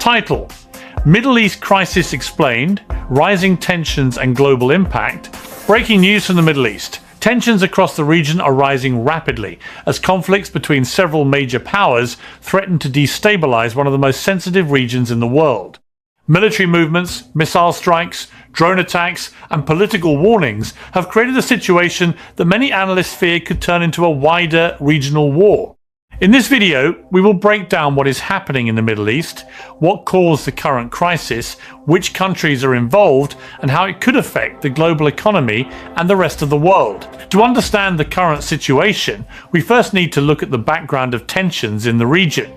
Title: Middle East Crisis Explained, Rising Tensions and Global Impact. Breaking news from the Middle East. Tensions across the region are rising rapidly as conflicts between several major powers threaten to destabilize one of the most sensitive regions in the world. Military movements, missile strikes, drone attacks, and political warnings have created a situation that many analysts fear could turn into a wider regional war. In this video, we will break down what is happening in the Middle East, what caused the current crisis, which countries are involved, and how it could affect the global economy and the rest of the world. To understand the current situation, we first need to look at the background of tensions in the region.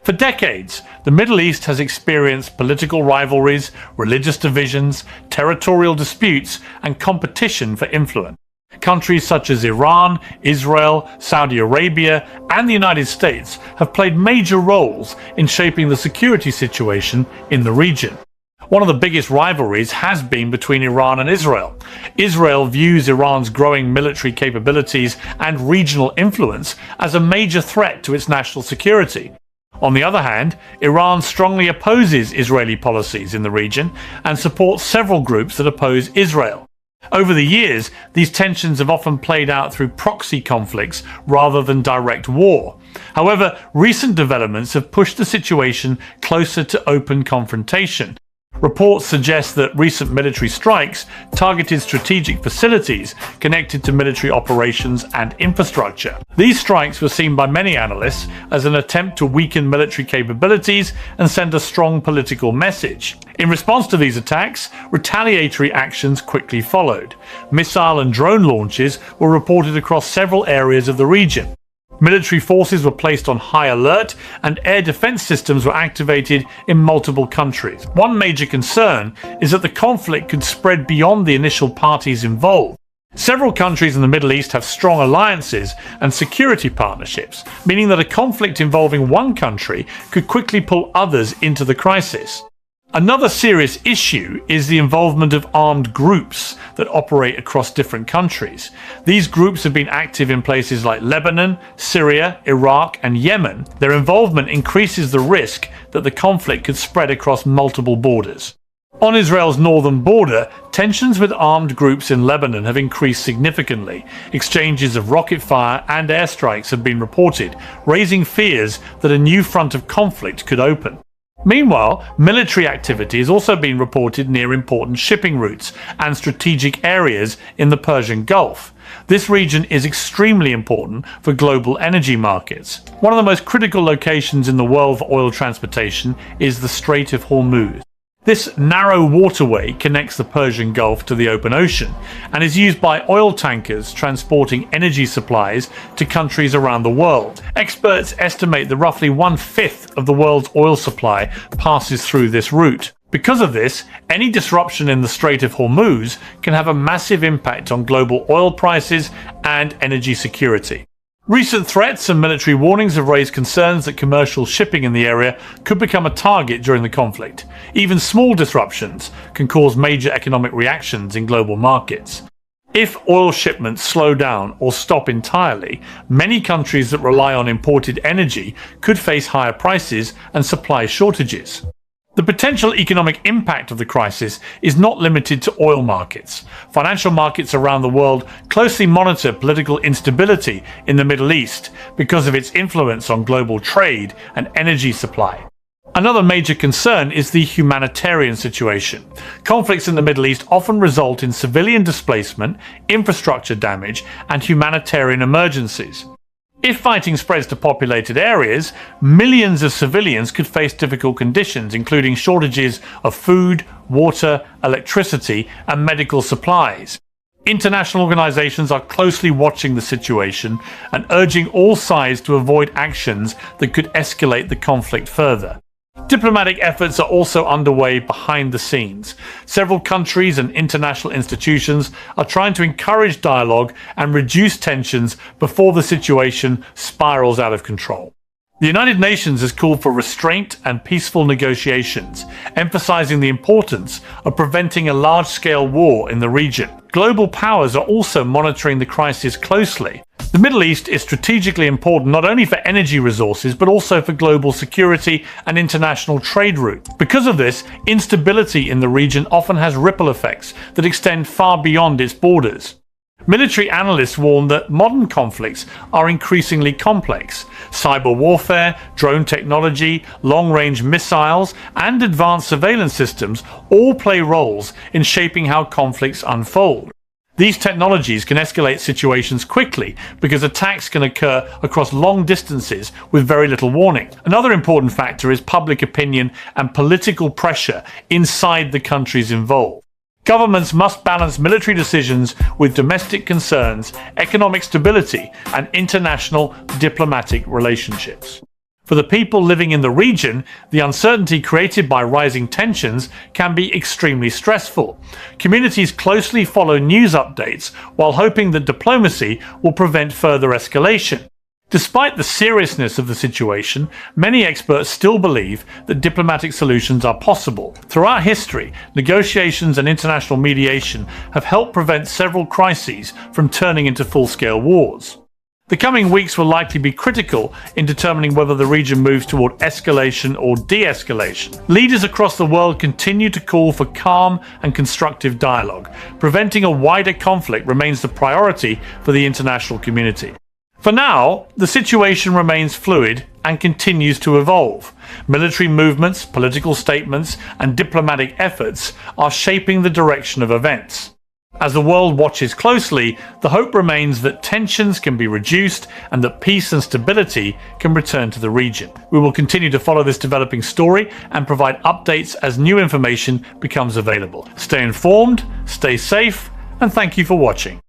For decades, the Middle East has experienced political rivalries, religious divisions, territorial disputes, and competition for influence. Countries such as Iran, Israel, Saudi Arabia, and the United States have played major roles in shaping the security situation in the region. One of the biggest rivalries has been between Iran and Israel. Israel views Iran's growing military capabilities and regional influence as a major threat to its national security. On the other hand, Iran strongly opposes Israeli policies in the region and supports several groups that oppose Israel. Over the years, these tensions have often played out through proxy conflicts rather than direct war. However, recent developments have pushed the situation closer to open confrontation. Reports suggest that recent military strikes targeted strategic facilities connected to military operations and infrastructure. These strikes were seen by many analysts as an attempt to weaken military capabilities and send a strong political message. In response to these attacks, retaliatory actions quickly followed. Missile and drone launches were reported across several areas of the region. Military forces were placed on high alert and air defense systems were activated in multiple countries. One major concern is that the conflict could spread beyond the initial parties involved. Several countries in the Middle East have strong alliances and security partnerships, meaning that a conflict involving one country could quickly pull others into the crisis. Another serious issue is the involvement of armed groups that operate across different countries. These groups have been active in places like Lebanon, Syria, Iraq, and Yemen. Their involvement increases the risk that the conflict could spread across multiple borders. On Israel's northern border, tensions with armed groups in Lebanon have increased significantly. Exchanges of rocket fire and airstrikes have been reported, raising fears that a new front of conflict could open. Meanwhile, military activity has also been reported near important shipping routes and strategic areas in the Persian Gulf. This region is extremely important for global energy markets. One of the most critical locations in the world for oil transportation is the Strait of Hormuz. This narrow waterway connects the Persian Gulf to the open ocean and is used by oil tankers transporting energy supplies to countries around the world. Experts estimate that roughly 1/5 of the world's oil supply passes through this route. Because of this, any disruption in the Strait of Hormuz can have a massive impact on global oil prices and energy security. Recent threats and military warnings have raised concerns that commercial shipping in the area could become a target during the conflict. Even small disruptions can cause major economic reactions in global markets. If oil shipments slow down or stop entirely, many countries that rely on imported energy could face higher prices and supply shortages. The potential economic impact of the crisis is not limited to oil markets. Financial markets around the world closely monitor political instability in the Middle East because of its influence on global trade and energy supply. Another major concern is the humanitarian situation. Conflicts in the Middle East often result in civilian displacement, infrastructure damage, and humanitarian emergencies. If fighting spreads to populated areas, millions of civilians could face difficult conditions, including shortages of food, water, electricity, and medical supplies. International organizations are closely watching the situation and urging all sides to avoid actions that could escalate the conflict further. Diplomatic efforts are also underway behind the scenes. Several countries and international institutions are trying to encourage dialogue and reduce tensions before the situation spirals out of control. The United Nations has called for restraint and peaceful negotiations, emphasizing the importance of preventing a large-scale war in the region. Global powers are also monitoring the crisis closely. The Middle East is strategically important not only for energy resources but also for global security and international trade routes. Because of this, instability in the region often has ripple effects that extend far beyond its borders. Military analysts warn that modern conflicts are increasingly complex. Cyber warfare, drone technology, long-range missiles, and advanced surveillance systems all play roles in shaping how conflicts unfold. These technologies can escalate situations quickly because attacks can occur across long distances with very little warning. Another important factor is public opinion and political pressure inside the countries involved. Governments must balance military decisions with domestic concerns, economic stability, and international diplomatic relationships. For the people living in the region, the uncertainty created by rising tensions can be extremely stressful. Communities closely follow news updates while hoping that diplomacy will prevent further escalation. Despite the seriousness of the situation, many experts still believe that diplomatic solutions are possible. Throughout history, negotiations and international mediation have helped prevent several crises from turning into full-scale wars. The coming weeks will likely be critical in determining whether the region moves toward escalation or de-escalation. Leaders across the world continue to call for calm and constructive dialogue. Preventing a wider conflict remains the priority for the international community. For now, the situation remains fluid and continues to evolve. Military movements, political statements, and diplomatic efforts are shaping the direction of events. As the world watches closely, the hope remains that tensions can be reduced and that peace and stability can return to the region. We will continue to follow this developing story and provide updates as new information becomes available. Stay informed, stay safe, and thank you for watching.